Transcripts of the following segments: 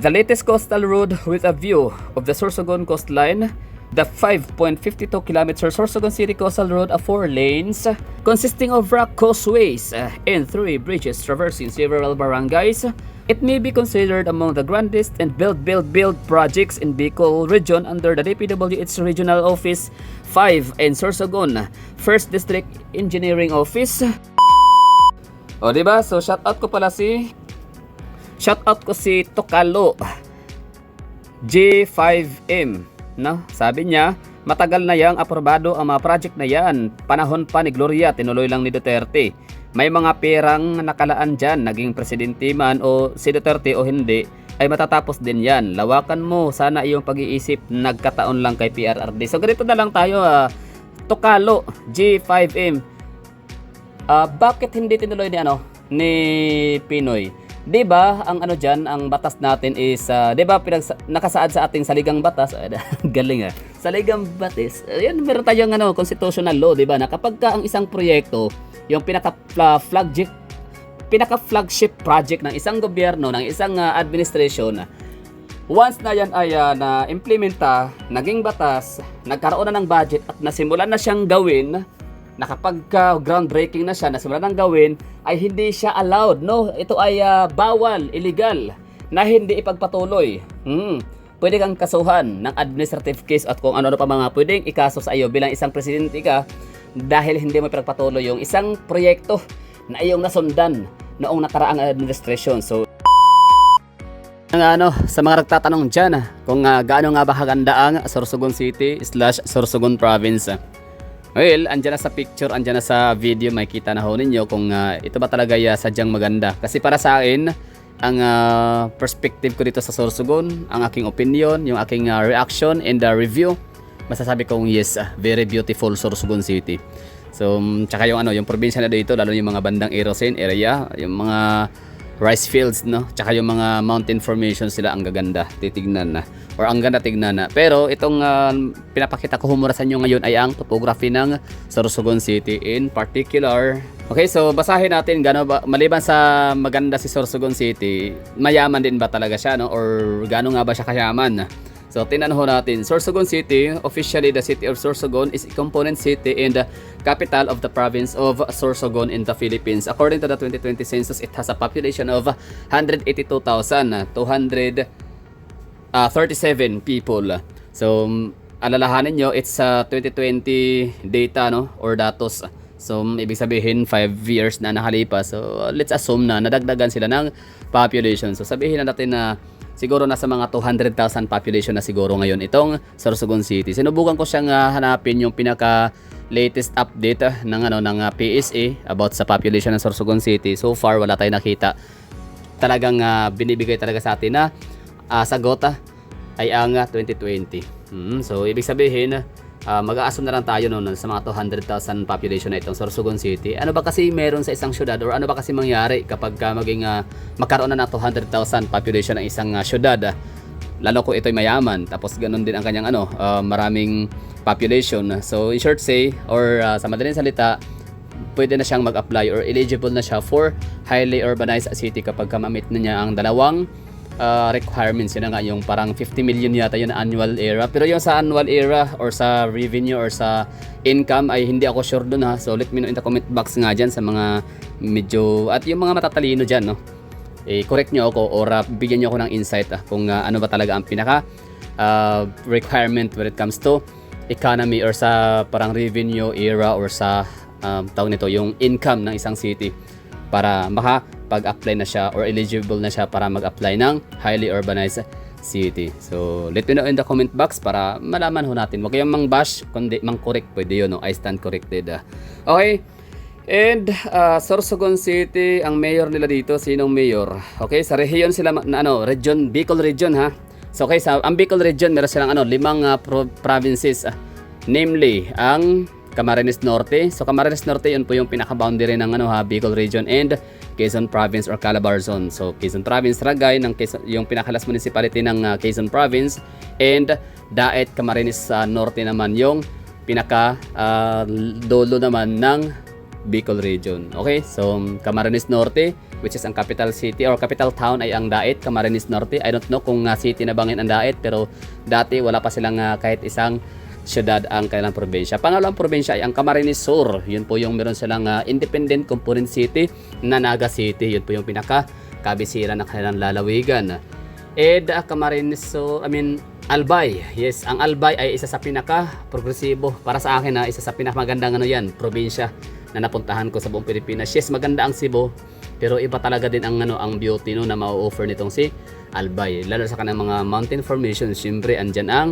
The latest coastal road with a view of the Sorsogon coastline, the 5.52 km Sorsogon City Coastal Road of 4 lanes, consisting of rock causeways and 3 bridges traversing several barangays. It may be considered among the grandest and build projects in Bicol region under the DPWH Regional Office 5 and Sorsogon 1st District Engineering Office. O diba? So shoutout ko si Tocalo G5M, no? Sabi niya, matagal na yang aprobado ang mga project na yan. Panahon pa ni Gloria, tinuloy lang ni Duterte. May mga perang nakalaan dyan, naging presidente man o si Duterte o hindi, ay matatapos din yan. Lawakan mo, sana iyong pag-iisip, nagkataon lang kay PRRD. So ganito na lang tayo, Tocalo G5M. Bakit hindi tinuloy ni Pinoy? 'Di ba ang ang batas natin is 'di ba nakasaad sa ating saligang batas. Galing Saligang batas. Ayun, meron tayong constitutional law, 'di ba? Na kapag ang isang proyekto, yung pinaka-flagship project ng isang gobyerno, ng isang administration, once na yan ay na-implementa, naging batas, nagkaroon na ng budget at nasimulan na siyang gawin, na kapag groundbreaking na siya, nasimulan ng gawin, ay hindi siya allowed, no? Ito ay bawal, illegal, na hindi ipagpatuloy. Pwede kang kasuhan ng administrative case at kung ano pa mga pwedeng ikaso sa iyo bilang isang presidente ka dahil hindi mo ipagpatuloy yung isang proyekto na iyong nasundan noong nakaraang administration. So, sa mga nagtatanong dyan, kung gaano nga ba kaganda ang Sorsogon City / Sorsogon Province. Well, andyan na sa picture, andyan na sa video, makikita na ho ninyo kung ito ba talaga sadyang maganda. Kasi para sa akin, ang perspective ko dito sa Sorsogon, ang aking opinion, yung aking reaction and review, masasabi kong yes, very beautiful Sorsogon City. So, tsaka yung probinsya na dito, lalo yung mga bandang Erosin area, yung mga rice fields, no? Tsaka yung mga mountain formations sila, ang gaganda titignan na, or ang ganda tignan na. Pero itong pinapakita ko humura sa inyo ngayon ay ang topography ng Sorsogon City in particular. Okay, so basahin natin gaano ba, maliban sa maganda si Sorsogon City, mayaman din ba talaga siya, no? Or gaano nga ba siya kayaman? So, tingnan ho natin. Sorsogon City, officially the city of Sorsogon is a component city and the capital of the province of Sorsogon in the Philippines. According to the 2020 census, it has a population of 182,237 people. So, alalahanin nyo, it's 2020 data, no? Or datos. So, ibig sabihin 5 years na nakalipas. So, let's assume na nadagdagan sila ng population. So, sabihin na natin na siguro nasa mga 200,000 population na siguro ngayon itong Sorsogon City. Sinubukan ko siyang hanapin yung pinaka latest update ng PSA about sa population ng Sorsogon City. So far wala tayong nakita. Talagang binibigay talaga sa atin na sagot ay ang 2020. So ibig sabihin mag-a-assume na lang tayo noon sa mga 200,000 population na itong Sorsogon City. Ano ba kasi meron sa isang syudad, or ano ba kasi mangyari kapag magkaroon na ng 200,000 population ng isang syudad, lalo kung ito'y mayaman, tapos ganun din ang kanyang maraming population. So in short say, or sa madaling salita, pwede na siyang mag-apply or eligible na siya for highly urbanized city kapag ma-meet na niya ang dalawang requirements. Yun nga, yung parang 50 million yata yun na annual era. Pero yung sa annual era or sa revenue or sa income ay hindi ako sure dun So let me know in the comment box nga dyan sa mga medyo, at yung mga matatalino dyan, no? Correct nyo ako or bigyan nyo ako ng insight kung ano ba talaga ang pinaka requirement when it comes to economy or sa parang revenue era or sa tawag nito, yung income ng isang city para makapag-apply na siya or eligible na siya para mag-apply ng highly urbanized city. So, let me know in the comment box para malaman ho natin. Huwag kayong mang-bash, kundi mang-correct. Pwede yun, no? I stand corrected. Okay. And, Sorsogon City, ang mayor nila dito, sinong mayor? Okay, sa region sila, region, Bicol region, ha? So, okay, ang Bicol region, meron silang, 5 provinces. Namely, ang Camarines Norte. So Camarines Norte, yun po yung pinaka-boundary ng Bicol region and Quezon Province or Calabarzon. So Quezon Province, Ragay ng yung pinaka-last municipality ng Quezon Province, and Daet, Camarines Norte naman yung pinaka dulo naman ng Bicol region. Okay? So Camarines Norte, which is ang capital city or capital town ay ang Daet, Camarines Norte. I don't know kung city na bangin ang Daet, pero dati wala pa silang kahit isang syudad ang kailang probinsya. Pangalawang probinsya ay ang Camarines Sur. Yun po yung meron silang independent component city na Naga City. Yun po yung pinaka kabisira ng kanilang lalawigan. And Camarines Sur, Albay. Yes, ang Albay ay isa sa pinaka progresibo para sa akin isa sa pinakamagandang probinsya na napuntahan ko sa buong Pilipinas. Yes, maganda ang Cebu, pero iba talaga din ang ang beauty na ma-offer nitong si Albay. Lalo sa kanang mga mountain formations, syempre andyan ang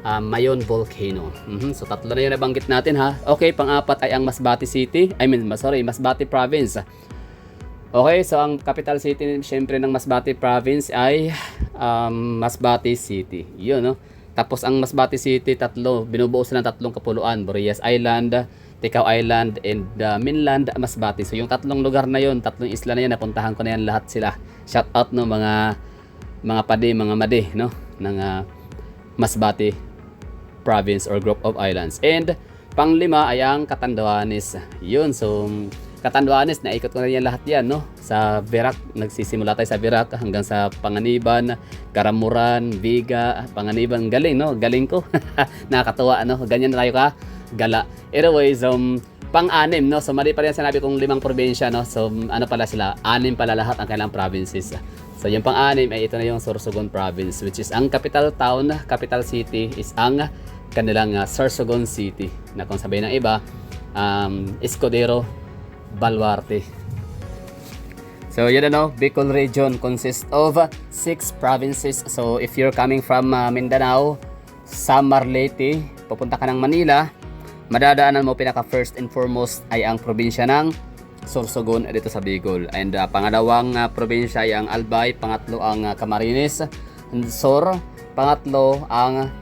Mayon Volcano. So tatlo na 'yung nabanggit natin ha. Okay, pang-apat ay ang Masbate City. Masbate Province. Okay, so ang capital city syempre ng Masbate Province ay Masbate City. 'Yun no. Tapos ang Masbate City binubuo sila ng tatlong kapuluan, Borayas Island, Tikaw Island, and mainland Masbate. So yung tatlong lugar na 'yon, tatlong isla na 'yan, napuntahan ko na yan lahat sila. Shout out no mga pade, mga made no ng Masbate Province or Group of Islands. And panglima ay ang Catanduanes. 'Yun, so Catanduanes, naikot ko na yan lahat yan, no? Sa Verac, nagsisimula tayo sa Verac hanggang sa Panganiban, Karamuran, Viga, Panganiban. Galing, no? Galing ko. Nakakatuwa, no? Ganyan na tayo ka gala. Anyways, pang-anim, no? So, mali pa rin sinabi kong 5 probinsya, no? So, ano pala sila? 6 pala lahat ang kailang provinces. So, yung pang-anim ay ito na yung Sorsogon Province, which is ang capital town, capital city is ang kanilang Sorsogon City. Na kung sabihin ng iba, Escudero Baluarte. So yun Bicol region consists of 6 provinces. So if you're coming from Mindanao, Samar, Leyte, pupunta ka ng Manila, madadaanan mo pinaka first and foremost ay ang probinsya ng Sorsogon dito sa Bicol. And pangalawang probinsya ay ang Albay, pangatlo ang Camarines Sur, pangatlo ang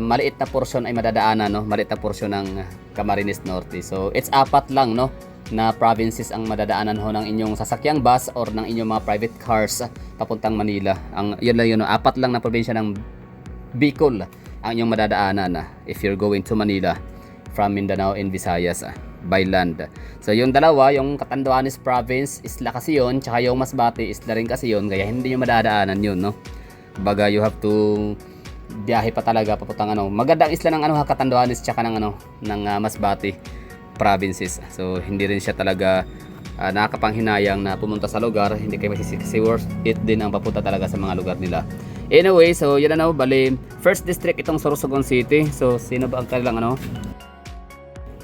maliit na portion ay madadaanan, no? Maliit na portion ng Camarines Norte. So it's 4 lang na provinces ang madadaanan ng inyong sasakyang bus or ng inyong mga private cars papuntang Manila. Yun lang 4 lang na probinsya ng Bicol ang inyong madadaanan if you're going to Manila from Mindanao and Visayas by land. So yung dalawa, yung Catanduanes Province, isla kasi yun, tsaka yung Masbate, isla rin kasi yun, kaya hindi nyo madadaanan yun, no? Baga you have to biyahe pa talaga papuntang magandang isla ng Catanduanes tsaka ng ng Masbate provinces. So hindi rin siya talaga nakakapanghinayang na pumunta sa lugar, hindi kayo masisisi, worth it din ang papunta talaga sa mga lugar nila. Anyway, so yun bali first district itong Sorsogon City. So sino ba ang kanilang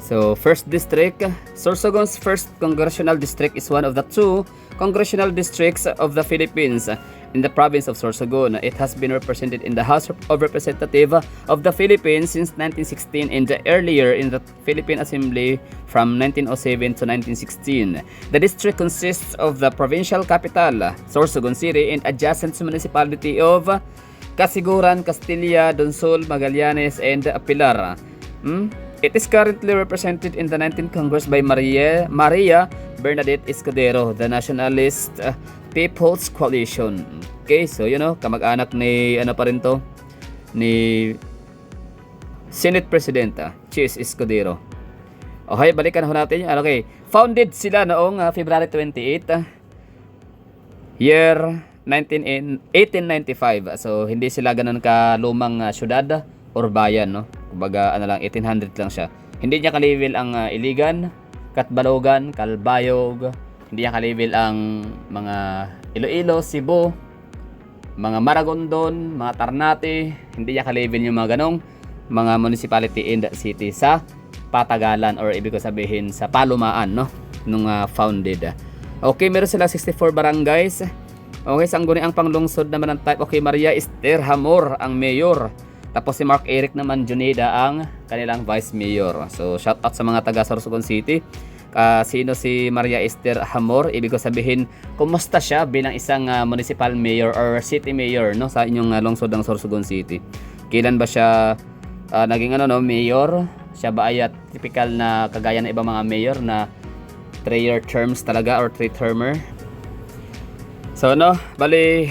So first district, Sorsogon's first congressional district is one of the 2 congressional districts of the Philippines in the province of Sorsogon. It has been represented in the House of Representatives of the Philippines since 1916 and earlier in the Philippine Assembly from 1907 to 1916. The district consists of the provincial capital, Sorsogon City, and adjacent municipality of Casiguran, Castilla, Donsol, Magallanes, and Pilar. It is currently represented in the 19th Congress by Maria Bernadette Escudero, the Nationalist People's Coalition. Okay, so kamag-anak ni pa rin to, ni Senate President Chis Escudero. Okay, balikan natin. Okay, founded sila noong February 28 year 1895. So hindi sila ganun ka lumang syudad or bayan, no? Kumbaga 1800 lang siya. Hindi niya ka-level ang Iligan, Katbalogan, Calbayog, hindi niya ka-level ang mga Iloilo, Cebu, mga Maragondon, mga Ternate, hindi niya ka-level yung mga ganong mga municipality in the city sa patagalan or ibig ko sabihin sa palumaan, no? Nung founded. Okay, meron sila 64 barangays. Okay, Sangguni ang panglungsod naman ng type. Okay, Maria Esther Hamor ang mayor. Tapos si Mark Eric naman Juneda ang kanilang vice mayor. So shout out sa mga taga Sorsogon City. Sino si Maria Esther Hamor? Ibig ko sabihin, kumusta siya bilang isang municipal mayor or city mayor, no, sa inyong lungsod ng Sorsogon City? Kailan ba siya naging mayor? Siya ba ay typical na kagaya ng ibang mga mayor na 3-year terms talaga or 3-termer? So bali,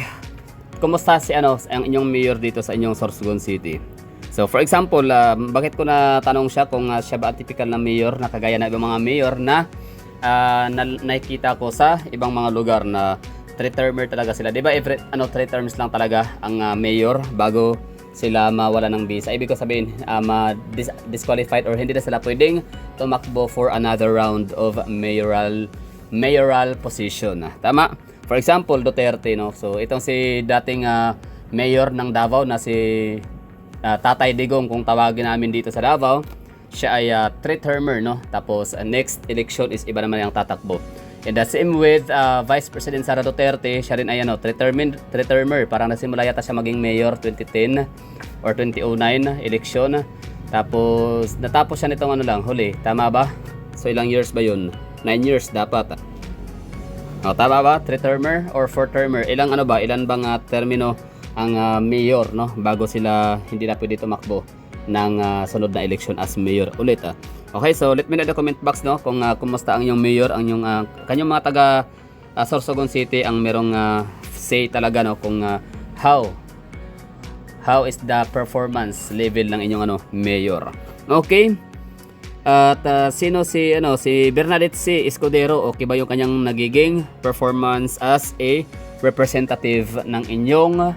kumusta si ang inyong mayor dito sa inyong Sorsogon City? So for example, bakit ko na tanong siya kung siya ba typical na mayor na kagaya ng ibang mga mayor na nakikita ko sa ibang mga lugar na 3-termer talaga sila. 'Di ba? Every 3 terms lang talaga ang mayor bago sila mawala ng visa. Ibig ko sabihin, disqualified or hindi na sila pwedeng tumakbo for another round of mayoral position. Tama? For example, Duterte, no? So, itong si dating mayor ng Davao na si Tatay Digong, kung tawagin namin dito sa Davao, siya ay 3-termer, no? Tapos, next election is iba naman yung tatakbo. And the same with Vice President Sara Duterte, siya rin ay 3-termer. Parang nasimula yata siya maging mayor 2010 or 2009 election. Tapos natapos siya nitong huli. Tama ba? So ilang years ba yun? 9 years dapat. Tama ba? 3-termer or 4-termer? Ilan bang termino ang mayor, no? Bago sila hindi na pwede tumakbo ng sunod na election as mayor ulit. Okay, so let me know in the comment box, no, kung kumusta ang yung mayor, ang yung kanyang mga taga Sorsogon City ang merong say talaga, no, kung how is the performance level ng inyong mayor. Okay? At sino si Bernadette C. Escudero, okay ba yung kanyang nagiging performance as a representative ng inyong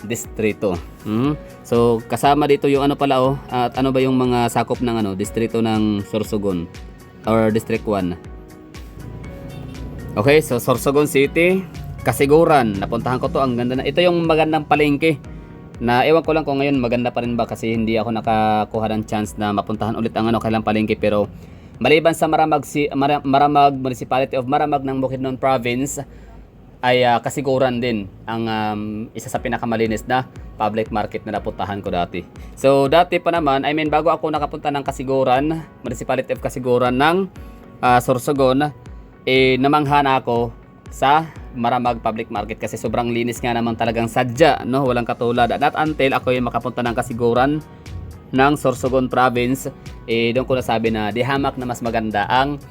distrito? So kasama dito yung at ano ba yung mga sakop ng distrito ng Sorsogon or District 1. Okay, so Sorsogon City, Kasiguran, napuntahan ko to, ang ganda na. Ito yung magandang palengke na ewan ko lang kung ngayon maganda pa rin ba, kasi hindi ako nakakuha ng chance na mapuntahan ulit ang kailang palengke. Pero maliban sa Maramag Municipality of Maramag ng Bukidnon Province, ay Kasiguran din ang isa sa pinakamalinis na public market na napuntahan ko dati. So dati pa naman, bago ako nakapunta ng Kasiguran, Municipality of Kasiguran ng Sorsogon, namangha na ako sa Maramag Public Market kasi sobrang linis nga naman talagang sadya, no? Walang katulad. Not until ako yung makapunta ng Kasiguran ng Sorsogon Province, doon ko nasabi na di hamak na mas maganda ang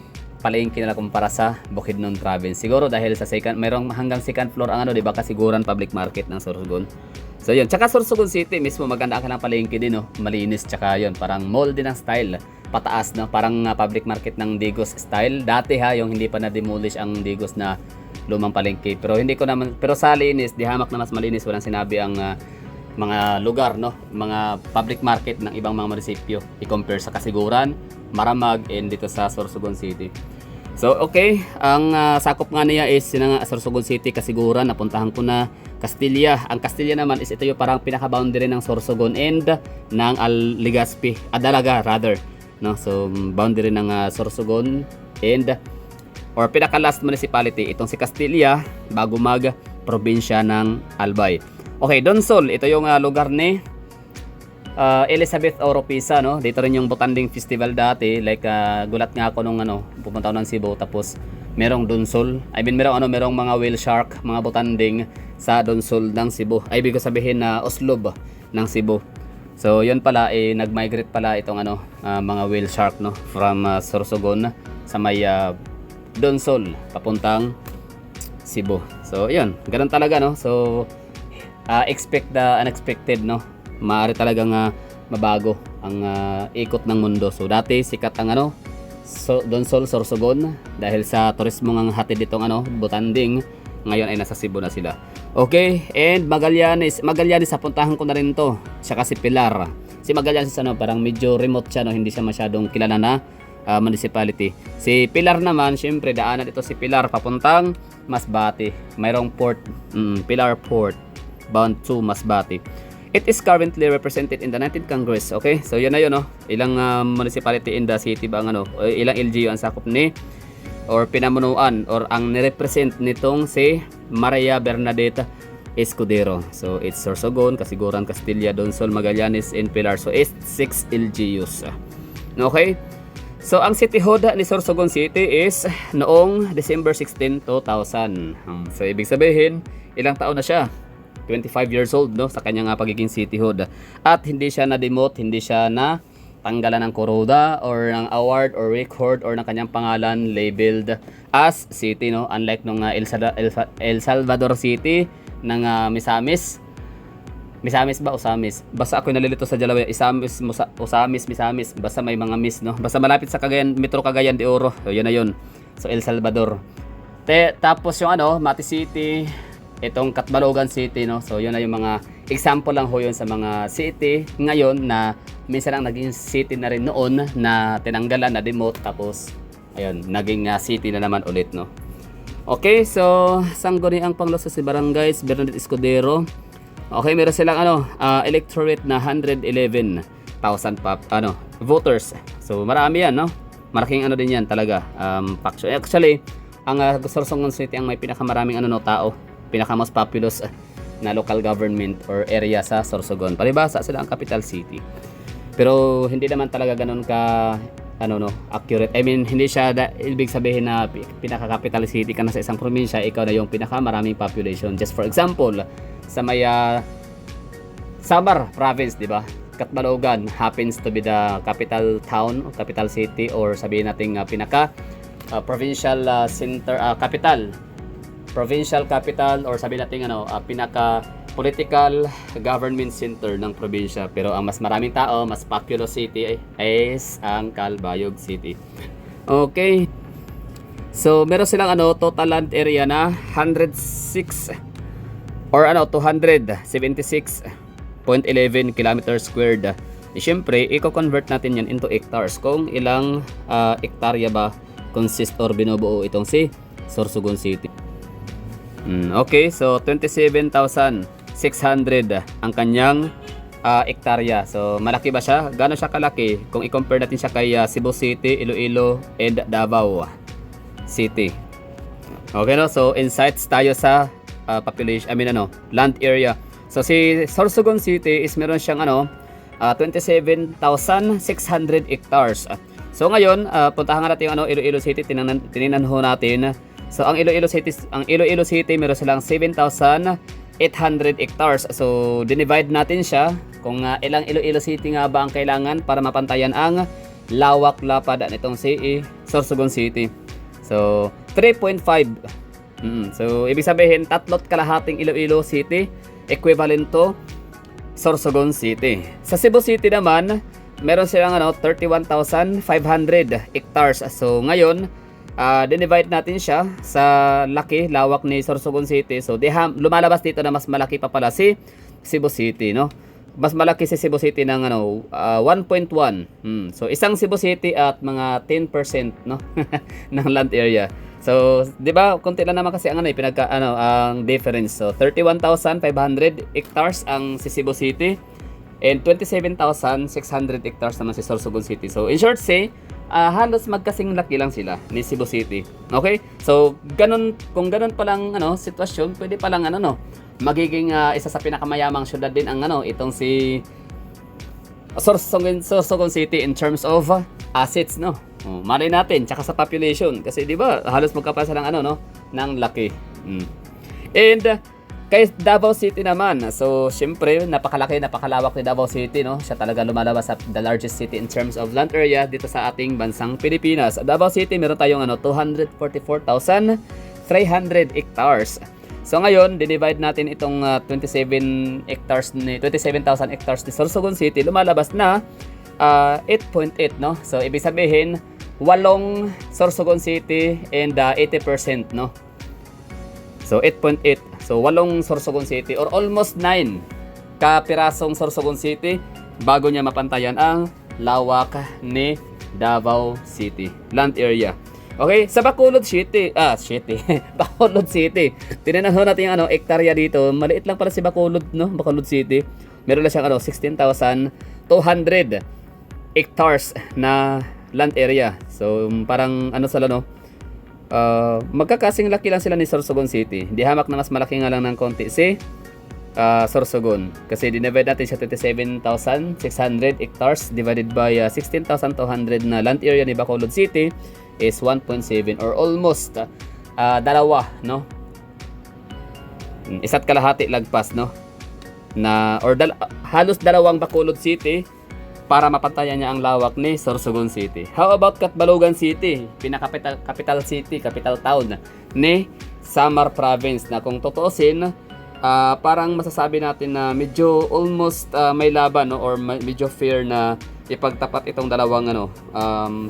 palengke nila kumpara sa Bukidnon Province. Siguro dahil sa mayroong hanggang second floor ang di ba, Kasiguran Public Market ng Sorsogon. So yun, tsaka Sorsogon City mismo maganda ang palengke din, no? Malinis, tsaka yun, parang mall din ang style. Pataas, no? Parang public market ng Digos style. Dati yung hindi pa na-demolish ang Digos na lumang palengke. Pero sa linis, di hamak na mas malinis. Walang sinabi ang mga lugar, no? Mga public market ng ibang mga munisipyo i-compare sa Kasiguran, Maramag, and dito sa Sorsogon City. So okay, ang sakop nga niya is Sorsogon City, Kasiguran, napuntahan ko na. Castilla. Ang Castilla naman is ito yung parang pinaka-boundary ng Sorsogon and ng Legazpi, Dalaga rather, no? So boundary ng Sorsogon and or pinaka-last municipality itong si Castilla bago mag-probinsya ng Albay. Okay, Donsol, ito yung lugar ni Elizabeth Oropesa, no? Dito rin yung Botanding Festival dati. Like gulat nga ako nung pupunta ako ng Cebu, tapos merong Donsol. Merong mga whale shark, mga botanding sa Donsol ng Cebu. Ibig ko sabihin na Oslob ng Cebu. So yun pala, nag-migrate pala itong mga whale shark, no, from Sorsogon sa may Donsol papuntang Cebu. So yun, ganun talaga, no. So expect the unexpected, no. Maaari talagang mabago ang ikot ng mundo. So dati sikat ang Donsol, Sorsogon dahil sa turismo ng hatid ditong Botanding. Ngayon ay nasa Cebu na sila. Okay, and Magallanes, puntahan ko na rin to. Siya kasi Pilar. Si Magallanes parang medyo remote siya, no, hindi siya masyadong kilala na municipality. Si Pilar naman, syempre daanan ito si Pilar papuntang Masbate. Mayroong port, Pilar Port, bound to Masbate. It is currently represented in the 19th Congress. Okay, so yun na yun, no. Ilang municipality in the city ba ilang LGU ang sakop ni or pinamunuan or ang nirepresent nitong si Maria Bernadette Escudero. So it's Sorsogon, Kasiguran, Castilla, Donsol, Magallanes, and Pilar. So it's 6 LGUs. Okay? So ang cityhood ni Sorsogon City is noong December 16, 2000. So ibig sabihin, ilang taon na siya? 25 years old, no, sa kanyang pagiging cityhood. At hindi siya na-demote, hindi siya na tanggalan ng kuroda or ng award or record or ng kanyang pangalan labeled as city, no, unlike nung El Salvador City ng Misamis ba Osamis, basta ako nalilito sa dalawa, Osamis, Misamis, basta may mga miss, no, basta malapit sa Cagayan, Metro Cagayan de Oro. So yun na yun. So El Salvador. Tapos yung Mati City, itong Catbalogan City, no. So yun na yung mga example lang ho yun sa mga city ngayon na minsan lang naging city na rin noon na tinanggalan na demote, tapos ayun, naging city na naman ulit, no. Okay, so sangguniang pangloso si Barangays Bernadette Escudero. Okay, meron silang electorate na 111,000 voters. So marami yan, no. Malaking din yan talaga. Actually, ang Sorsogon City ang may pinakamaraming tao, pinaka most populous na local government or area sa Sorsogon. Palibhasa sila ang capital city. Pero hindi naman talaga ganoon ka accurate. I mean, hindi siya ibig sabihin na pinaka-capital city ka na sa isang probinsya, ikaw na yung pinakamaraming population. Just for example, sa may Samar province, di ba? Catbalogan happens to be the capital town or capital city, or sabihin nating pinaka provincial center, provincial capital, or sabihin natin pinaka political government center ng probinsya. Pero ang mas maraming tao, mas populous city is ang Calbayog City. Okay, so meron silang total land area na 106 or 276.11 kilometers squared. Siyempre, i-convert natin yan into hectares kung ilang hektarya ba consist or binubuo itong si Sorsogon City. Okay, so 27,600 ang kanyang hektarya. So malaki ba siya? Gaano siya kalaki kung i-compare natin siya kay Cebu City, Iloilo, and Davao City? Okay, no? So insights tayo sa population, land area. So si Sorsogon City is meron siyang 27,600 hectares. So ngayon, puntahan natin yung Iloilo City, tiningnan ho natin. So ang Iloilo City meron silang 7,800 hectares. So dinivide natin siya kung ilang Iloilo City nga ba ang kailangan para mapantayan ang lawak-lapad nitong si Sorsogon City. So 3.5. So ibig sabihin 3 kalahating Iloilo City equivalent to Sorsogon City. Sa Cebu City naman, meron silang 31,500 hectares. So ngayon, dinivide natin siya sa lawak ni Sorsogon City. So lumalabas dito na mas malaki pa pala si Cebu City, no? Mas malaki si Cebu City ng 1.1. So isang Cebu City at mga 10%, no? ng land area. So, 'di ba? Konti lang naman kasi ang ang difference. So 31,500 hectares ang si Cebu City and 27,600 hectares naman si Sorsogon City. So in short say, halos magkasing laki lang sila ni Cebu City. Okay? So kung ganun pa lang sitwasyon, pwede pa lang magiging isa sa pinakamayamang syudad din ang itong si Sorsogon City in terms of assets, no. Malay natin tsaka sa population kasi 'di ba halos magkapasa ng ng laki. And kay Davao City naman, so syempre napakalawak ni Davao City, no. Siya talaga lumalabas sa the largest city in terms of land area dito sa ating bansang Pilipinas. Davao City meron tayong 244,300 hectares. So ngayon, dinivide natin itong 27,000 hectares ni Sorsogon City, lumalabas na 8.8, no. So ibig sabihin 8 Sorsogon City and 80%, no. So 8.8. So 8 Sorsogon City or almost 9 kapirasong Sorsogon City bago niya mapantayan ang lawak ni Davao City land area. Okay, sa Bacolod City, Bacolod City. Tinanong natin yung hektarya dito. Maliit lang pala si Bacolod, no? Bacolod City. Meron lang siyang 16,200 hectares na land area. So parang magkakasing laki lang sila ni Sorsogon City. Di hamak na mas malaki nga lang ng konti si Sorsogon. Kasi dinivide natin siya 27,600 hectares divided by 16,200 na land area ni Bacolod City is 1.7 or almost dalawa, no? Isa't kalahati lagpas, no? Halos dalawang Bacolod City para mapantayan niya ang lawak ni Sorsogon City. How about Catbalogan City? Capital city, capital town ni Samar Province na kung tutuusin, parang masasabi natin na medyo almost may laban, no? Or medyo fair na ipagtapat itong dalawang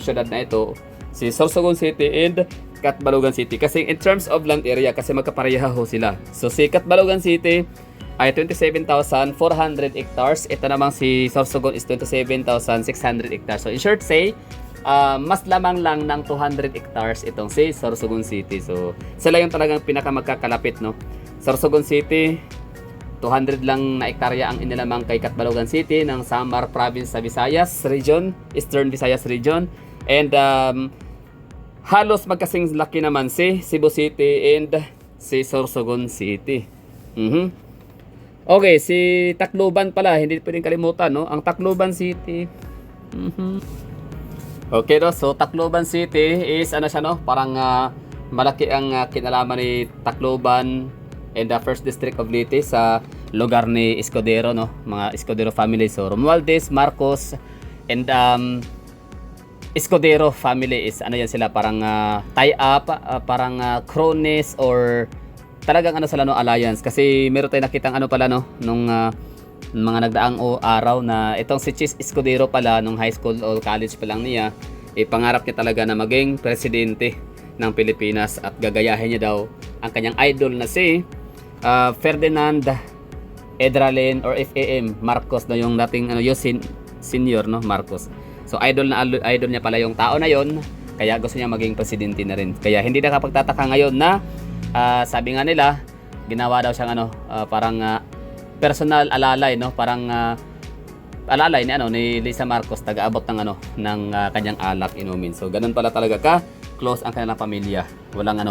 syudad na ito, si Sorsogon City and Catbalogan City. Kasi in terms of land area, kasi magkapareha ho sila. So si Catbalogan City ay 27,400 hectares. Ito namang si Sorsogon is 27,600 hectares. So in short say, mas lamang lang ng 200 hectares itong si Sorsogon City. So sila yung talagang pinakamagkakalapit, no? Sorsogon City, 200 lang na hektarya ang inilamang kay Catbalogan City ng Samar Province sa Visayas Region, Eastern Visayas Region. And halos magkasing laki naman si Cebu City and si Sorsogon City. Okay, si Tacloban pala, hindi pwedeng kalimutan, no? Ang Tacloban City. Okay, no? So Tacloban City is ano siya, no? Parang malaki ang kinalaman ni Tacloban and the first district of Leyte sa lugar ni Escudero, no? Mga Escudero family. So Romualdez, Marcos, and Escudero family is ano yan sila, parang tie-up, parang cronies or talagang ano sila, no, alliance. Kasi meron tayong nakitang ano pala, no, nung mga nagdaang araw na itong si Chis Escudero pala nung high school o college pa lang niya, pangarap niya talaga na maging presidente ng Pilipinas at gagayahin niya daw ang kanyang idol na si Ferdinand Edralin or FAM Marcos, na yung dating ano, yung senior, no, Marcos. So idol niya pala yung tao na yon, kaya gusto niya maging presidente na rin. Kaya hindi nakapagtataka ngayon na sabi nga nila, ginawa daw siyang ano, parang personal alalay, no, parang alalay ni ano ni Lisa Marcos, taga-abot ng ano ng kanyang alak inumin. So ganun pala talaga ka close ang kanilang pamilya. Walang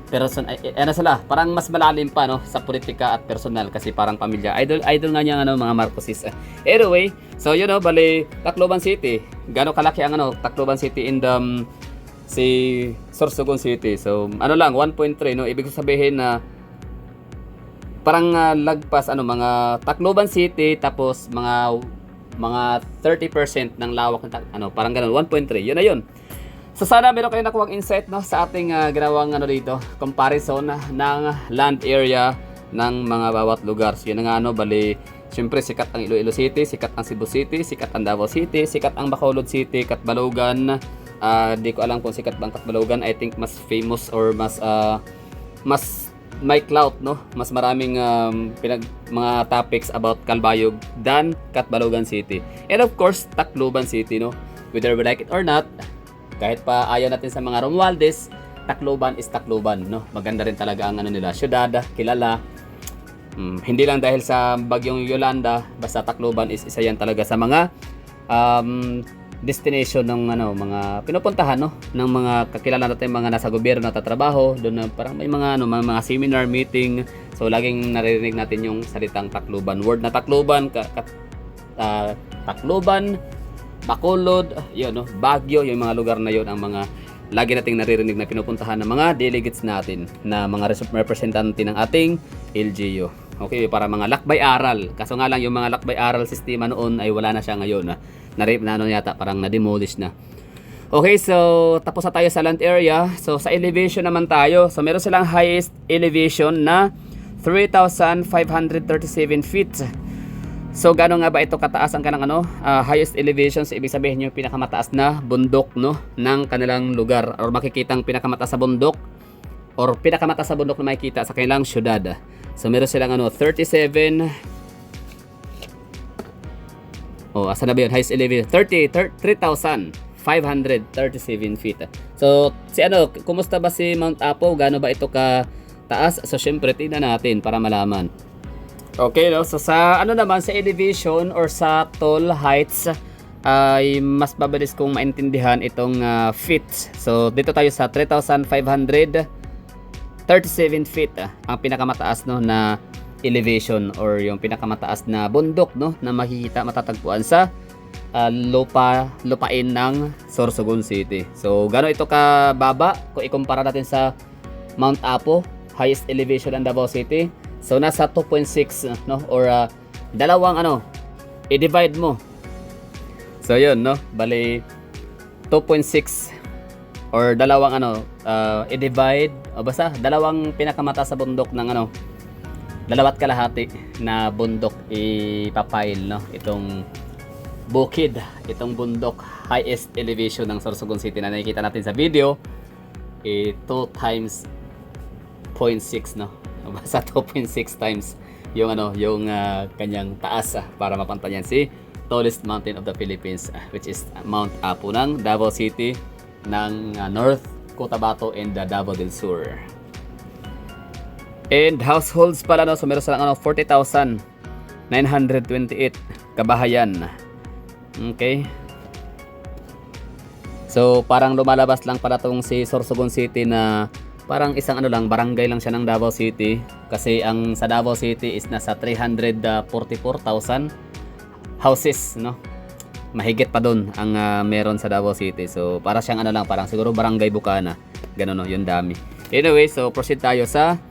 person, ano sila, parang mas malalim pa, no, sa politika at personal, kasi parang pamilya. Idol nga niya ano, mga Marcoses. Anyway, so you know, bali Tacloban City, gaano kalaki ang ano Tacloban City in the si Sorsogon City. So ano lang 1.3, no, ibig sabihin na parang lagpas ano mga Tacloban City, tapos mga 30% ng lawak ng ano, parang ganun 1.3. Yun na yun. So sana meron kayong nakuhang insight, no, sa ating ginawang ano dito, comparison ng land area ng mga bawat lugar. So yun nga, ano, bali syempre sikat ang Iloilo City, sikat ang Cebu City, sikat ang Davao City, sikat ang Bacolod City, Catbalogan. Di ko alam kung sikat bang Catbalogan. I think mas famous or mas may clout, no, mas maraming mga topics about Calbayog than Catbalogan City. And of course Tacloban City, no, whether we like it or not. Kahit pa ayaw natin sa mga Romualdez, Tacloban is Tacloban, no? Maganda rin talaga ang ano nila, syudad, kilala. Hindi lang dahil sa bagyong Yolanda, basta Tacloban is isa yan talaga sa mga destination ng ano, mga pinupuntahan, no, ng mga kakilala natin, mga nasa gobyerno natatrabaho, doon na parang may mga ano, mga seminar, meeting. So laging naririnig natin yung salitang Tacloban, word na Tacloban, Tacloban, Bacolod, yun, no, Baguio, yung mga lugar na yun ang mga lagi nating naririnig na pinupuntahan ng mga delegates natin, na mga representante ng ating LGU. Okay, para mga lakbay-aral. Kaso nga lang yung mga lakbay-aral sistema noon ay wala na siya ngayon, na ano yata, parang na-demolish na. Okay, so tapos na tayo sa land area. So sa elevation naman tayo. So meron silang highest elevation na 3,537 feet. So gaano nga ba ito kataas ang kanang ano, highest elevation? So ibig sabihin yung pinakamataas na bundok, no, ng kanilang lugar, or makikitang pinakamataas sa bundok or pinakamataas sa bundok na makikita sa kanilang syudad. So meron silang ano 37. Asa na ba yun? Highest elevation 3,537 feet. So si ano, kumusta ba si Mount Apo? Gaano ba ito ka taas? So syempre tingnan natin para malaman. Okay, no? So sa ano naman, sa elevation or sa tall heights, ay mas mabilis kong maintindihan itong feet. So dito tayo sa 3,537 feet, ang pinakamataas, no, na elevation or yung pinakamataas na bundok, no, na makikita, matatagpuan sa lupain ng Sorsogon City. So gaano ito kababa kung ikumpara natin sa Mount Apo, highest elevation ng Davao City? So nasa 2.6, no, or dalawang ano, i-divide mo. So yun, no, bali 2.6 or dalawang ano, i-divide, o basta dalawang pinakamataas sa bundok ng ano, 2.5 na bundok ipapile, no, itong bukid, itong bundok, highest elevation ng Sorsogon City na nakikita natin sa video. 2 times 0.6, no? Basta 2.6 times yung yung kanyang taas para mapantayan si tallest mountain of the Philippines, which is Mount Apo ng Davao City ng North Cotabato and Davao del Sur. And households pala, no, so meron silang 40,928 kabahayan. Okay. So parang lumalabas lang pala tong si Sorsogon City na parang isang lang, barangay lang siya ng Davao City, kasi ang sa Davao City is nasa 344,000 houses, no? Mahigit pa doon ang meron sa Davao City. So para siyang lang, parang siguro barangay Bukana. Ganun, no, yung dami. Anyway, so proceed tayo sa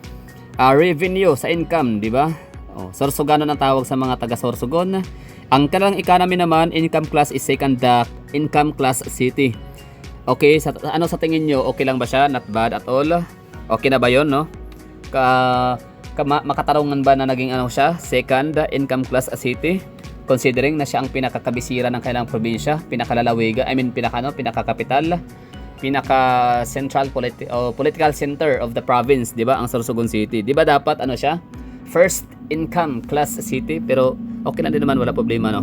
revenue, sa income, di ba? Sorsogon ang tawag sa mga taga Sorsogon. Ang kanilang economy naman, income class is second income class city. Okay, sa tingin nyo, okay lang ba siya? Not bad at all. Okay na ba 'yon, no? Makatarungan ba na naging siya, second income class city? Considering na siya ang pinakakabisira ng kailang probinsya, pinakalalawigan, pinakakapital, pinaka-central political center of the province, 'di ba? Ang Sorsogon City. 'Di ba dapat siya? First income class city, pero okay lang din naman, wala problema, no?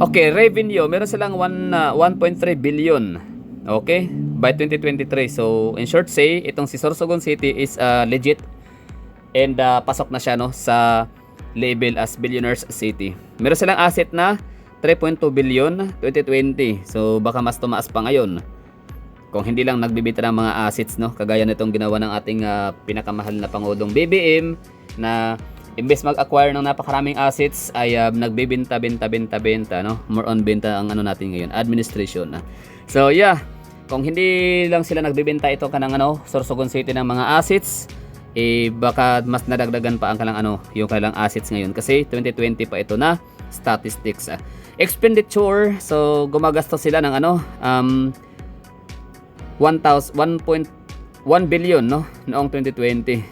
Okay, revenue, meron silang 1.3 billion. Okay, by 2023. So in short say, itong si Sorsogon City is legit and pasok na siya, no, sa label as billionaires city. Meron silang asset na 3.2 billion 2020. So baka mas tumaas pa ngayon kung hindi lang nagbibenta ng mga assets, no, kagaya nitong ginawa ng ating pinakamahal na Pangulong BBM, na imbes mag-acquire ng napakaraming assets ay nagbebenta, no? More on benta ang natin ngayon, administration. So yeah, kung hindi lang sila nagbebenta ito kanang Sorsogon City ng mga assets, baka mas nadagdagan pa ang kalang yung kailang assets ngayon, kasi 2020 pa ito na statistics. Expenditure, so gumagastos sila ng 1.1 billion, no, noong 2020.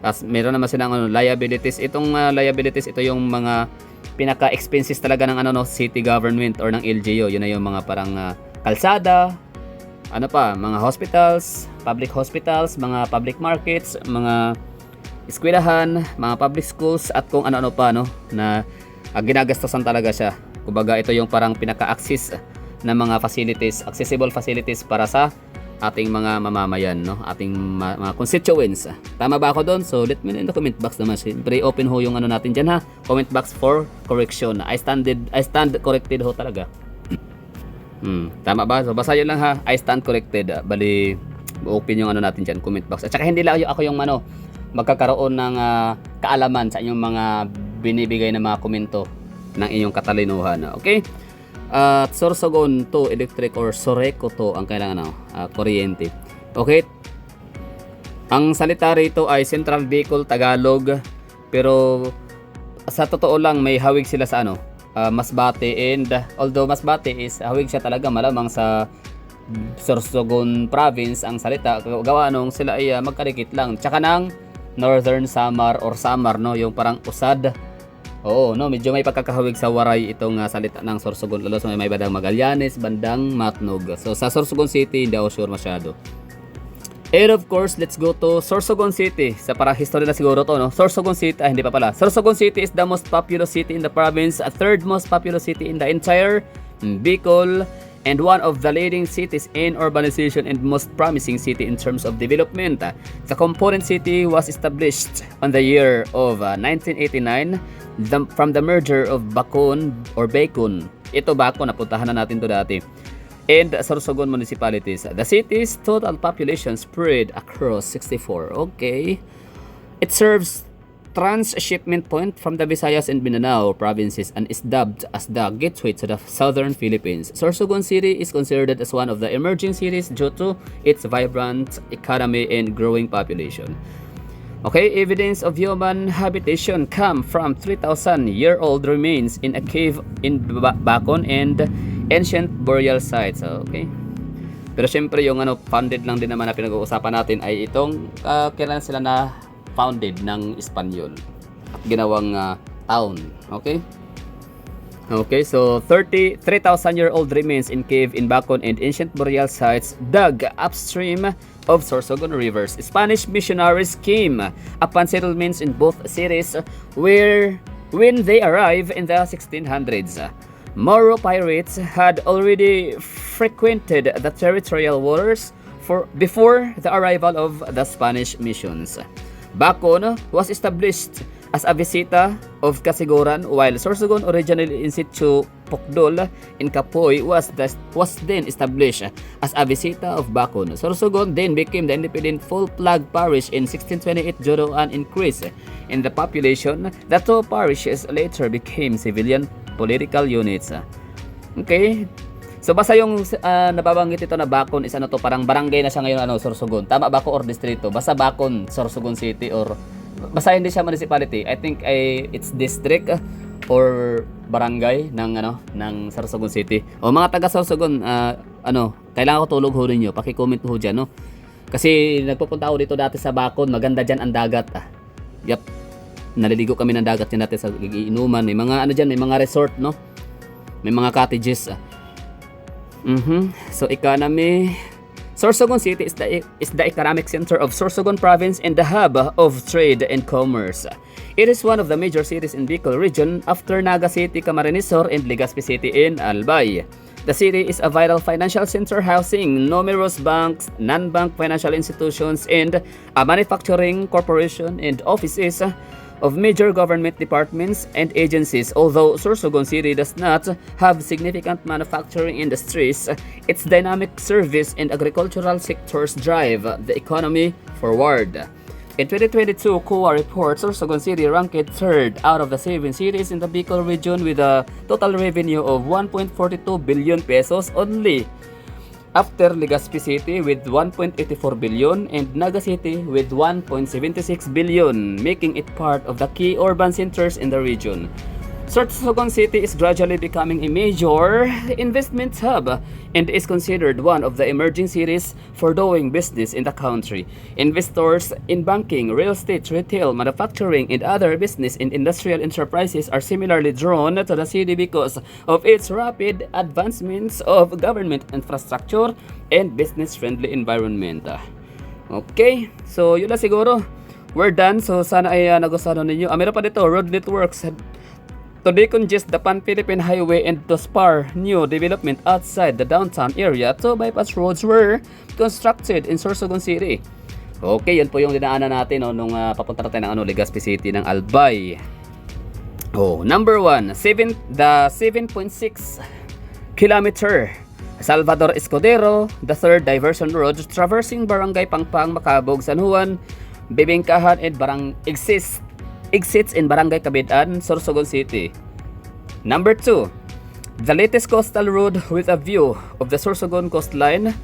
Tapos meron naman silang liabilities. Itong liabilities, ito yung mga pinaka-expenses talaga ng city government or ng LGU. Yun na yung mga parang kalsada, mga hospitals, public hospitals, mga public markets, mga eskwelahan, mga public schools, at kung ano-ano pa, no, na ginagastosan talaga siya. Kumbaga ito yung parang pinaka-access na mga facilities, accessible facilities para sa ating mga mamamayan, no, ating mga constituents. Tama ba ako doon? So let me know in the comment box naman. Siyempre open ho yung natin dyan, ha, comment box for correction. I stand corrected ho talaga. Tama ba? So basta yun lang, ha, I stand corrected. Bali open yung natin dyan, comment box. At saka hindi lang ako yung magkakaroon ng kaalaman sa inyong mga binibigay na mga komento ng inyong katalinuhan. Okay? Sorsogon to electric or Soreco to ang kailangan kuryente. Okay? Ang salita rito ay Central Bicol Tagalog, pero sa totoo lang may hawig sila sa Masbate, and although Masbate is hawig siya talaga malamang sa Sorsogon province ang salita, gawa nung sila ay magkarikit lang. Tsaka ng Northern Samar or Samar, no, yung parang usad. Oo, no, medyo may pagkakahawig sa Waray itong salita ng Sorsogon, lalo sa may bandang Magallanes, bandang Matnog. So sa Sorsogon City hindi ako sure masyado. And of course, let's go to Sorsogon City. Sa parang history na siguro to, no? Sorsogon City, hindi pa pala. Sorsogon City is the most populous city in the province, a third most populous city in the entire Bicol, and one of the leading cities in urbanization and most promising city in terms of development. The component city was established on the year of 1989 from the merger of Bacon. Ito Bacon, napuntahan na natin to dati. And Sorsogon municipalities. The city's total population spread across 64. Okay. It serves transshipment point from the Visayas and Mindanao provinces and is dubbed as the gateway to the southern Philippines. Sorsogon City is considered as one of the emerging cities due to its vibrant economy and growing population. Okay, evidence of human habitation come from 3,000-year-old remains in a cave in Bacon and ancient burial sites. Okay. Pero syempre yung founded lang din naman na pinag-uusapan natin ay itong kailan sila na founded ng Espanyol at ginawang town. Okay? Okay, so 3,000-year-old remains in cave in Bacon and ancient burial sites dug upstream of Sorsogon rivers. Spanish missionaries came upon settlements in both cities where when they arrived in the 1600s. Moro pirates had already frequented the territorial waters before the arrival of the Spanish missions. Bacon was established as a visita of Kasiguran, while Sorsogon, originally in situ Pokdol in Kapoy, was then established as a visita of Bacon. Sorsogon then became the independent full-flag parish in 1628 due to an increase in the population. The two parishes later became civilian political units. Okay. So basta yung nababanggit ito na Bacon is ano to, parang barangay na siya ngayon, Sorsogon. Tama ba ako or distrito? Basta Bacon, Sorsogon City, or basta hindi siya municipality. I think it's district or barangay ng Sorsogon City. O mga taga Sorsogon, kailangan ko tulog ho ninyo. Paki-comment ho diyan, no. Kasi nagpupunta ako dito dati sa Bacon, maganda diyan ang dagat. Yep. Naliligo kami ng dagat diyan dati sa inuman. May mga may mga resort, no. May mga cottages. So economy, Sorsogon City is the economic center of Sorsogon province and the hub of trade and commerce. It is one of the major cities in Bicol region after Naga City, Camarines Sur, and Legazpi City in Albay. The city is a vital financial center housing numerous banks, non-bank financial institutions, and a manufacturing corporation and offices of major government departments and agencies. Although Sorsogon City does not have significant manufacturing industries, its dynamic service and agricultural sectors drive the economy forward. In 2022 COA report, Sorsogon City ranked third out of the 7 cities in the Bicol region with a total revenue of 1.42 billion pesos only, after Legazpi City with 1.84 billion and Naga City with 1.76 billion, making it part of the key urban centers in the region. Sorsogon City is gradually becoming a major investment hub and is considered one of the emerging cities for doing business in the country. Investors in banking, real estate, retail, manufacturing, and other business and industrial enterprises are similarly drawn to the city because of its rapid advancements of government infrastructure and business-friendly environment. Okay, so yun na siguro. We're done. So sana ay nagustuhan ninyo. Meron pa dito, road networks to decongest the Pan-Philippine Highway and to spur new development outside the downtown area. Two bypass roads were constructed in Sorsogon City. Okay, yan po yung dinaanan natin nung papunta natin ng Legazpi City ng Albay. Number 1, the 7.6 kilometer Salvador Escudero, the third diversion road traversing Barangay Pangpang, Macabog, San Juan, Bibingkahan, and exits in Barangay Cabidan, Sorsogon City. Number 2, the latest coastal road with a view of the Sorsogon coastline,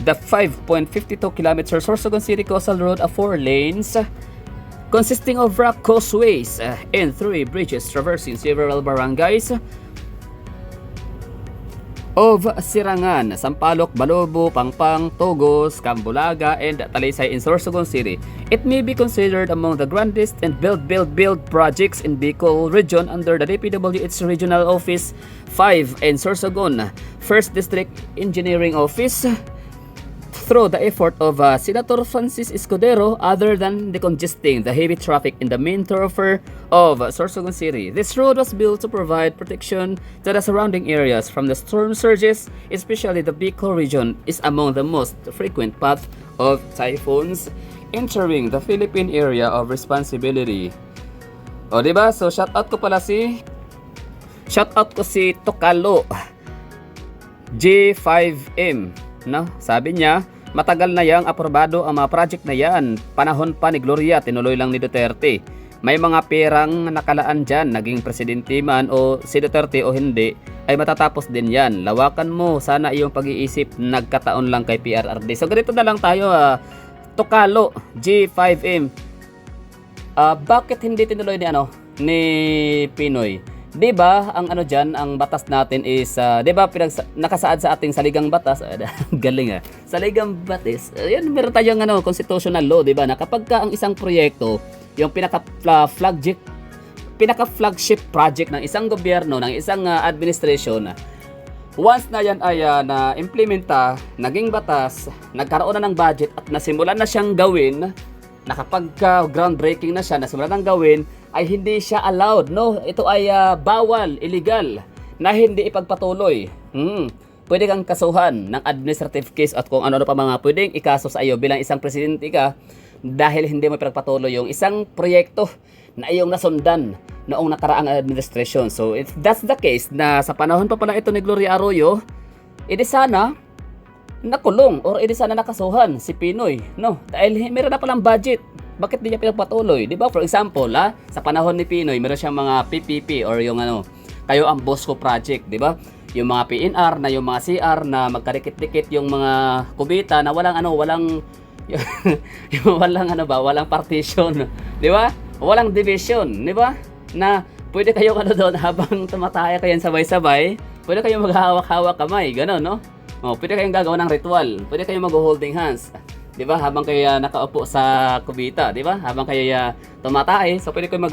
the 5.52 km Sorsogon City Coastal Road of 4 lanes, consisting of rock causeways and 3 bridges traversing several barangays of Sirangan, Sampaloc, Balobo, Pangpang, Togos, Cambulaga, and Talisay in Sorsogon City. It may be considered among the grandest and build projects in Bicol region under the DPWH Regional Office 5 and Sorsogon 1st District Engineering Office. Through the effort of Senator Francis Escudero, other than decongesting the heavy traffic in the main thoroughfare of Sorsogon City. This road was built to provide protection to the surrounding areas from the storm surges, especially the Bicol region is among the most frequent path of typhoons entering the Philippine area of responsibility. Diba? So shoutout ko si Tocalo J5M, no? Sabi niya, matagal na yang aprobado ang mga project na yan. Panahon pa ni Gloria, tinuloy lang ni Duterte. May mga perang nakalaan dyan, naging presidente man o si Duterte o hindi, ay matatapos din yan. Lawakan mo, sana iyong pag-iisip, nagkataon lang kay PRRD. So ganito na lang tayo, Tocalo G5M. Bakit hindi tinuloy ni Pinoy? 'Di ba ang diyan, ang batas natin is 'di ba nakasaad sa ating saligang batas. Galing Saligang batas. Ayun, meron tayong constitutional law, 'di ba? Na kapag ang isang proyekto, yung pinaka flagship project ng isang gobyerno, ng isang administration, once na yan ay na-implementa, naging batas, nagkaroon na ng budget at nasimulan na siyang gawin, groundbreaking na siya, nasimulan ng gawin, ay hindi siya allowed, no? Ito ay bawal, illegal, na hindi ipagpatuloy. Pwede kang kasuhan ng administrative case at kung ano-ano pa mga pwedeng ikaso sa iyo bilang isang presidente ka dahil hindi mo ipagpatuloy yung isang proyekto na iyong nasundan noong nakaraang administration. So if that's the case na sa panahon pa pala ito ni Gloria Arroyo, edi sana nakulong or edi sana nakasuhan si Pinoy, no? Dahil meron na palang budget. Bakit di niya pinagpatuloy? Di ba? For example, sa panahon ni Pinoy, meron siyang mga PPP or yung Kayo ang Bosco Project, di ba? Yung mga PNR na yung mga CR na magkadikit-dikit yung mga kubita na walang yung walang partition, di ba? Walang division, di ba? Na pwede kayong doon habang tumataya kayo sabay-sabay, pwede kayong maghahawak-hawak kamay, gano'n, no? Pwede kayong gagawa ng ritual, pwede kayong mag-holding hands, di ba? Habang kayo nakaupo sa kubita, di ba? Habang kayo tumatay, so pwede kayong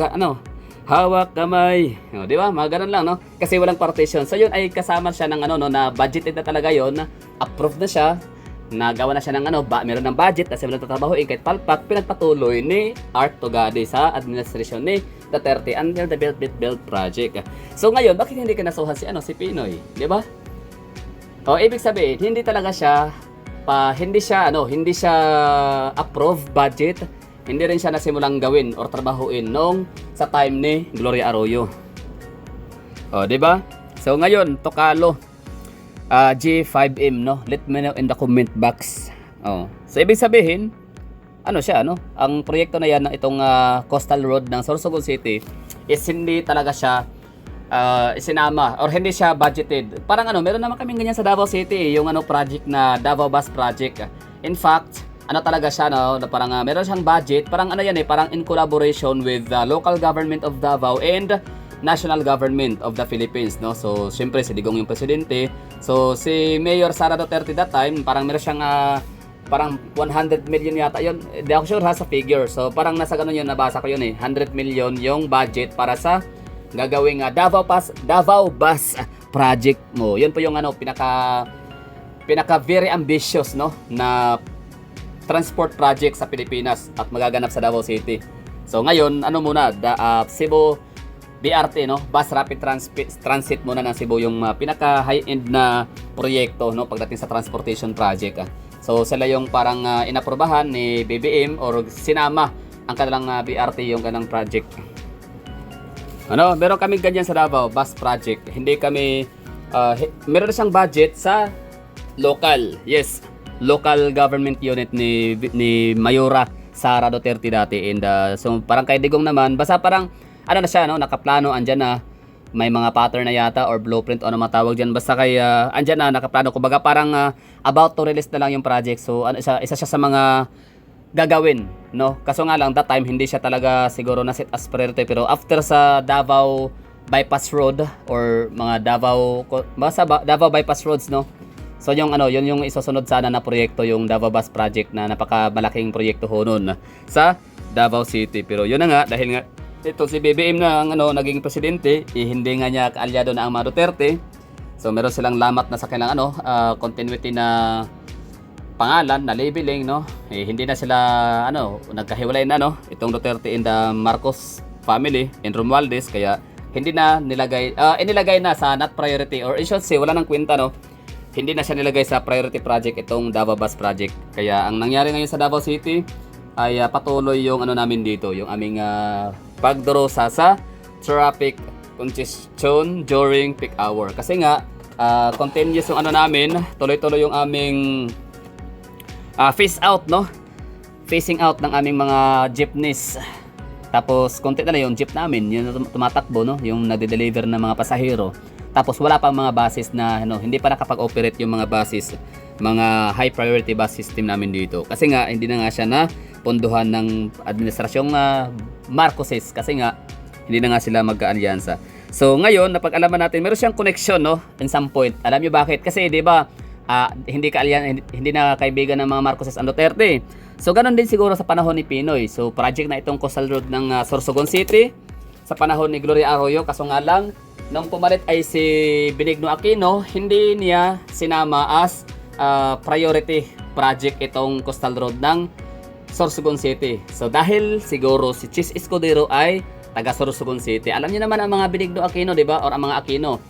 hawak kamay, di ba? Mga ganun lang, no? Kasi walang partition. So yun ay kasama siya ng na budgeted na talaga yon, approved na siya, nagawa na siya ng meron ng budget kasi walang tatrabahuin kahit palpak, pinagpatuloy ni Art Tugade sa administration ni Duterte under the Build Project. So ngayon, bakit hindi kinasuhan si Pinoy, di ba? Ibig sabihin, hindi talaga siya hindi siya approved budget. Hindi rin siya nasimulang gawin or trabahuin nung sa time ni Gloria Arroyo. Di ba? So ngayon, Tokalo G5M, no? Let me know in the comment box. So ibig sabihin, siya, ang proyekto na yan ng itong coastal road ng Sorsogon City is hindi talaga siya isinama or hindi siya budgeted. Parang meron naman kaming ganyan sa Davao City, yung project na Davao Bus Project. In fact, talaga siya, na parang meron siyang budget, parang parang in collaboration with the local government of Davao and national government of the Philippines, no? So syempre si Digong yung presidente, so si Mayor Sara Duterte that time, parang meron siyang parang 100 million yata yun, hindi ako sure sa figure, so parang nasa ganun yun, nabasa ko yun 100 million yung budget para sa gagawing Davao Bus Project mo. Yun po yung pinaka very ambitious, no, na transport project sa Pilipinas at magaganap sa Davao City. So ngayon, Cebu BRT, no? Bus Rapid Transit muna ng Cebu yung pinaka high-end na proyekto, no, pagdating sa transportation project. So sila yung parang inaprobahan ni BBM or sinama ang kanilang BRT yung kanilang project. Meron kami ganyan sa Davao Bus Project. Hindi kami meron siyang budget sa local. Yes, local government unit ni Mayora Sara Duterte dati, and so parang kay Digong naman basta parang na siya, no, nakaplano, andyan na may mga pattern na yata or blueprint o matawag diyan, basta kay andyan na nakaplano, kumbaga parang about to release na lang yung project. So isa siya sa mga gagawin, no, kaso nga lang that time hindi siya talaga siguro na set as priority, pero after sa Davao Bypass Road or mga Davao Bypass Roads, no. So yun yung isusunod sana na proyekto, yung Davao Bus Project na napakabalaking proyekto ho noon sa Davao City. Pero yun na nga, dahil nga ito si BBM na naging presidente, hindi nga niya kaalyado na ang mga Duterte. So meron silang lamat na sa kanilang continuity na pangalan, na labeling, no. Hindi na sila nagkahiwalay na, no, itong Duterte and the Marcos family and Romualdez, kaya hindi na inilagay na sa not priority, or in short say wala nang kwenta, no. Hindi na siya nilagay sa priority project itong Davao Bus Project. Kaya ang nangyari ngayon sa Davao City ay patuloy yung namin dito, yung aming pagdurusa sa traffic congestion during peak hour. Kasi nga continuous yung namin, tuloy-tuloy yung aming phase out, no? Phasing out ng aming mga jeepneys. Tapos konti na lang yung jeep namin, yung tumatakbo, no, yung nade-deliver ng mga pasahero. Tapos wala pang mga buses na hindi pa nakapag-operate yung mga buses, mga high priority bus system namin dito. Kasi nga hindi na nga siya na pondohan ng administrasyong Marcoses, kasi nga hindi na nga sila magka-alyansa. So ngayon, napag-alaman natin, meron siyang connection, no, in some point. Alam niyo bakit? Kasi 'di ba, hindi na kaibigan ng mga Marcoses ang Duterte. So ganun din siguro sa panahon ni Pinoy. So project na itong coastal road ng Sorsogon City sa panahon ni Gloria Arroyo, kaso nga lang nung pumalit ay si Benigno Aquino, hindi niya sinama as priority project itong coastal road ng Sorsogon City. So dahil siguro si Chis Escudero ay taga Sorsogon City. Alam niyo naman ang mga Benigno Aquino, di ba? Or ang mga Aquino.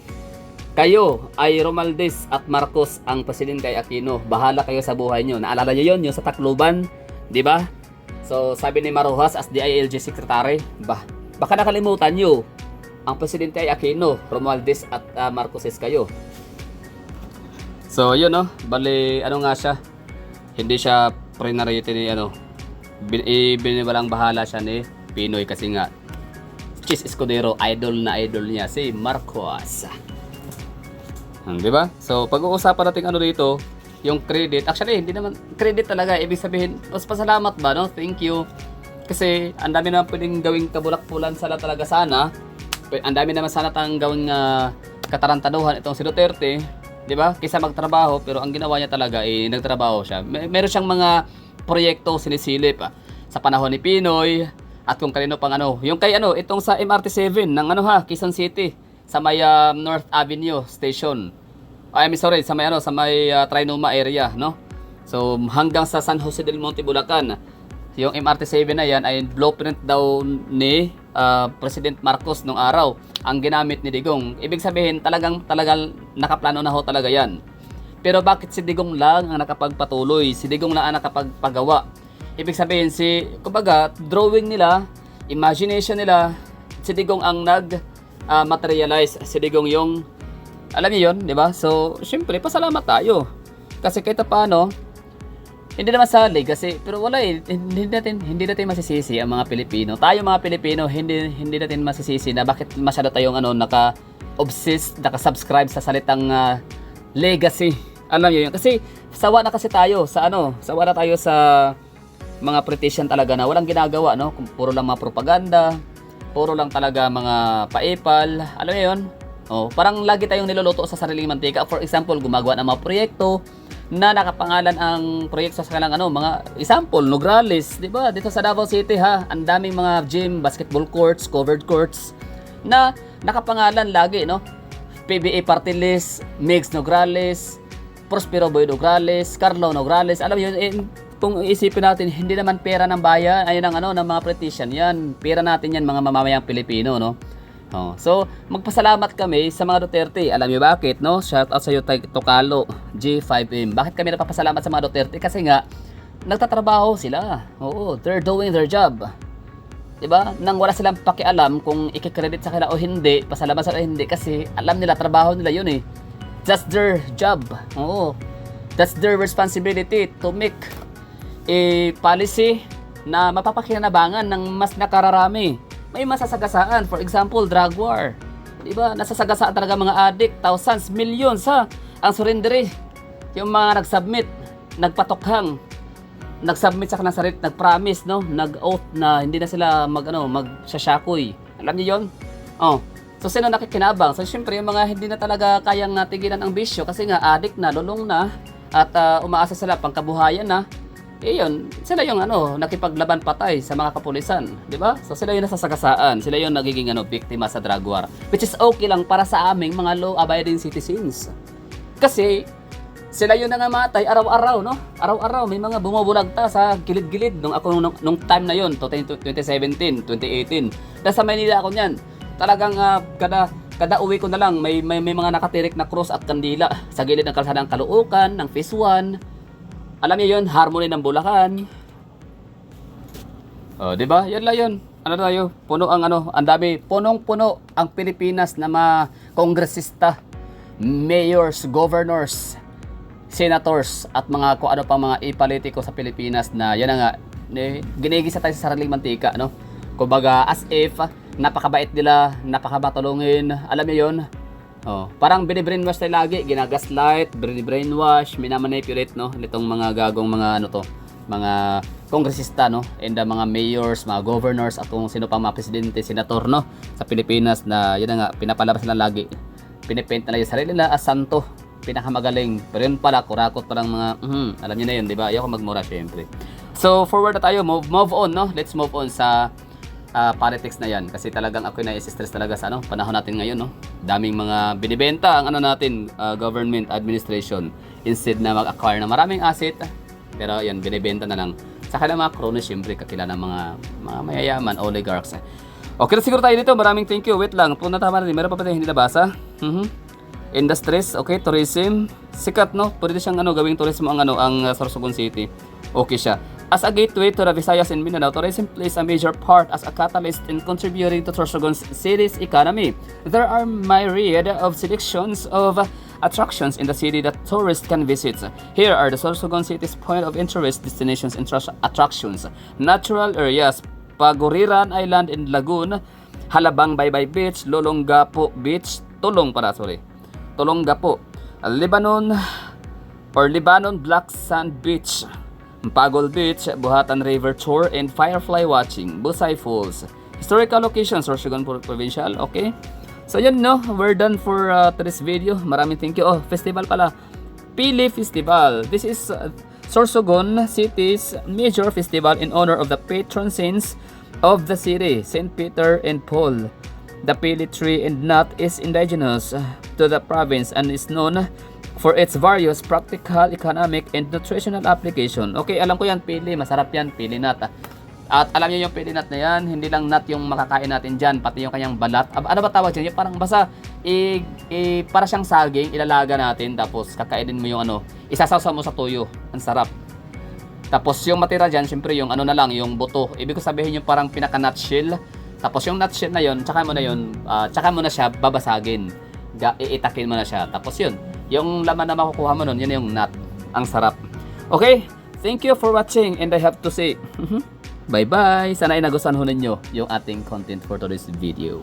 Kayo ay Romualdez at Marcos ang presidente kay Aquino. Bahala kayo sa buhay niyo. Naalala niyo 'yon, yung sa Tacloban, di ba? So sabi ni Marojas as DILG secretary, baka nakalimutan niyo ang presidente ay Aquino, Romualdez at Marcoses kayo. So yun, no, bali ano nga siya, hindi siya priority ni biniwalang bahala siya ni Pinoy kasi nga Chis Escudero, idol na idol niya si Marcos. Di ba? So pag-uusapan natin dito, yung credit. Actually, hindi naman credit talaga, ibig sabihin, pasalamat ba, no? Thank you. Kasi ang dami naman pwedeng gawing kabulak-pulan sala talaga sana. Ang dami naman sana tang gawing katarantaduhan itong si Duterte, di ba? Kaysa magtrabaho, pero ang ginawa niya talaga nagtrabaho siya. Meron siyang mga proyekto sinisilip sa panahon ni Pinoy at kung kanino pang yung kay itong sa MRT7 ng Quezon City sa may North Avenue Station. I'm sorry, sa may Trinoma area, no? So hanggang sa San Jose del Monte, Bulacan. Yung MRT7 na yan ay blueprint daw ni President Marcos nung araw ang ginamit ni Digong. Ibig sabihin talagang nakaplano na ho talaga yan. Pero bakit si Digong lang ang nakapagpatuloy? Si Digong lang ang nakapagpagawa. Ibig sabihin kumbaga drawing nila, imagination nila, si Digong ang materialize. Si Digong yung alam niyo yun, di ba? So syempre pasalamat tayo. Kasi kahit paano, hindi naman sa legacy, pero wala hindi natin masisisi ang mga Pilipino. Tayo mga Pilipino, hindi natin masisisi na bakit masyado tayong naka-obsessed, naka-subscribe sa salitang legacy. Alam niyo yun, kasi sawa na tayo sa mga politician talaga na walang ginagawa, no? Puro lang mga propaganda, puro lang talaga mga paipal. Alam niyo yun? Parang lagi tayong niluluto sa sariling mantika. For example, gumagawa ng mga proyekto na nakapangalan ang proyekto sa kanilang mga example, Nograles, di ba? Dito sa Davao City ang daming mga gym, basketball courts, covered courts na nakapangalan lagi, no? PBA Party List, Migs Nograles, Prospero Boy Nograles, Carlo Nograles. Alam niyo, kung isipin natin, hindi naman pera ng bayan, ayun ng mga politician yan. Pera natin yan, mga mamamayang Pilipino, no? So, magpasalamat kami sa mga Duterte. Alam niyo bakit, no? Shout out sa iyo, Tokalo, G5M. Bakit kami napapasalamat sa mga Duterte? Kasi nga, nagtatrabaho sila. Oo, they're doing their job. Diba? Nang wala silang pakialam kung i-credit sa kanila o hindi, pasalamat sa hindi, kasi alam nila, trabaho nila yun eh. That's their job. Oo. That's their responsibility to make a policy na mapapakinabangan ng mas nakararami. May masasagasaan, for example, drug war. Diba? Nasasagasaan talaga mga addict, thousands, millions ang surrender. Yung mga nag-submit, nagpatokhang, nag-submit sa kanang sarili, nag-promise, no? Nag-oath na hindi na sila magsasyakoy. Alam niyo 'yon? So sino nakikinabang? So syempre yung mga hindi na talaga kayang tigilan ang bisyo kasi nga addict na, lulong na at umaasa sila pangkabuhayan na. Yun, sila yung nakipaglaban patay sa mga kapulisan, di ba? So sila yung nasasagasaan, sila yung nagiging biktima sa drug war. Which is okay lang para sa aming mga law-abiding citizens. Kasi sila yung nangamatay araw-araw, no? Araw-araw may mga bumubulagta sa gilid-gilid nung time na yon, 2017, 2018. Nasa Maynila ako niyan. Talagang kada uwi ko na lang may mga nakatirik na cross at kandila sa gilid ng kalsada ng Caloocan, ng Phase 1. Alam niyo 'yon, Harmony ng Bulacan. Di ba? Yan lang 'yon. Tayo? Puno ang ang dami, punong-puno ang Pilipinas na mga kongresista, mayors, governors, senators at mga kung ano pang mga ipolitiko sa Pilipinas na yan nga ginigisa tayo sa sariling mantika, no? Kumbaga as if napakabait nila, napakabatulungin. Alam niyo 'yon? Parang binibrainwash tayo lagi, ginagaslight, binibrainwash, minamanipulate, no? Nitong mga gagong mga mga kongresista, no? And mga mayors, mga governors at kung sino pa mga presidente, senator, no? Sa Pilipinas na yun nga pinapalabas nila lagi. Pinipaint nila yung sarili nila as santo, pinakamagaling. Pero yun pala, kurakot palang mga alam niyo na yun, di ba? Ayaw ko magmura syempre. So forward na tayo, move on, no? Let's move on sa politics na yan kasi talagang ako na-stress talaga sa panahon natin ngayon, no. Daming mga binibenta ang natin, government administration instead na mag-acquire ng maraming asset, pero yan binibenta na lang sa kanilang mga cronies, syempre kakilala ng mga mayayaman, oligarchs. Okay na siguro tayo dito. Maraming thank you. Wait lang, punta tama natin. Meron pa tayo hindi nabasa. Industries, okay, tourism, sikat, no. Pwede siyang gawing tourism ang Sorsogon City. Okay siya. As a gateway to the Visayas and Mindanao, tourism plays a major part as a catalyst in contributing to Sorsogon City's economy. There are myriad of selections of attractions in the city that tourists can visit. Here are the Sorsogon City's point of interest destinations and attractions. Natural areas: Paguriran Island in Lagoon, Halabang Baybay Beach, Lolongapo Beach, Tolongapo, Lebanon Black Sand Beach, Pagol Beach, Buhatan River Tour, and Firefly Watching, Busay Falls. Historical locations, Sorsogon Provincial, okay? So yun, no, we're done for today's video. Maraming thank you. Oh, festival pala. Pili Festival. This is Sorsogon City's major festival in honor of the patron saints of the city, Saint Peter and Paul. The pili tree and nut is indigenous to the province and is known for its various practical, economic, and nutritional application. Okay, alam ko yan, pili. Masarap yan, pili nut. At alam niyo yung pili nut na yan, hindi lang nut yung makakain natin dyan, pati yung kanyang balat. Ano ba tawag dyan? Yung parang basta, para siyang saging, ilalaga natin, tapos kakainin mo yung isasawsaw mo sa tuyo. Ang sarap. Tapos yung matira dyan, syempre yung na lang, yung buto. Ibig ko sabihin yung parang pinaka-nutshell. Tapos yung nutshell na yun, tsaka mo na siya babasagin. Iitakin mo na siya. Tapos yun, yung laman na makukuha mo nun, yun yung nut. Ang sarap. Okay, thank you for watching and I have to say, bye-bye. Sana ay nagustuhan ho ninyo yung ating content for today's video.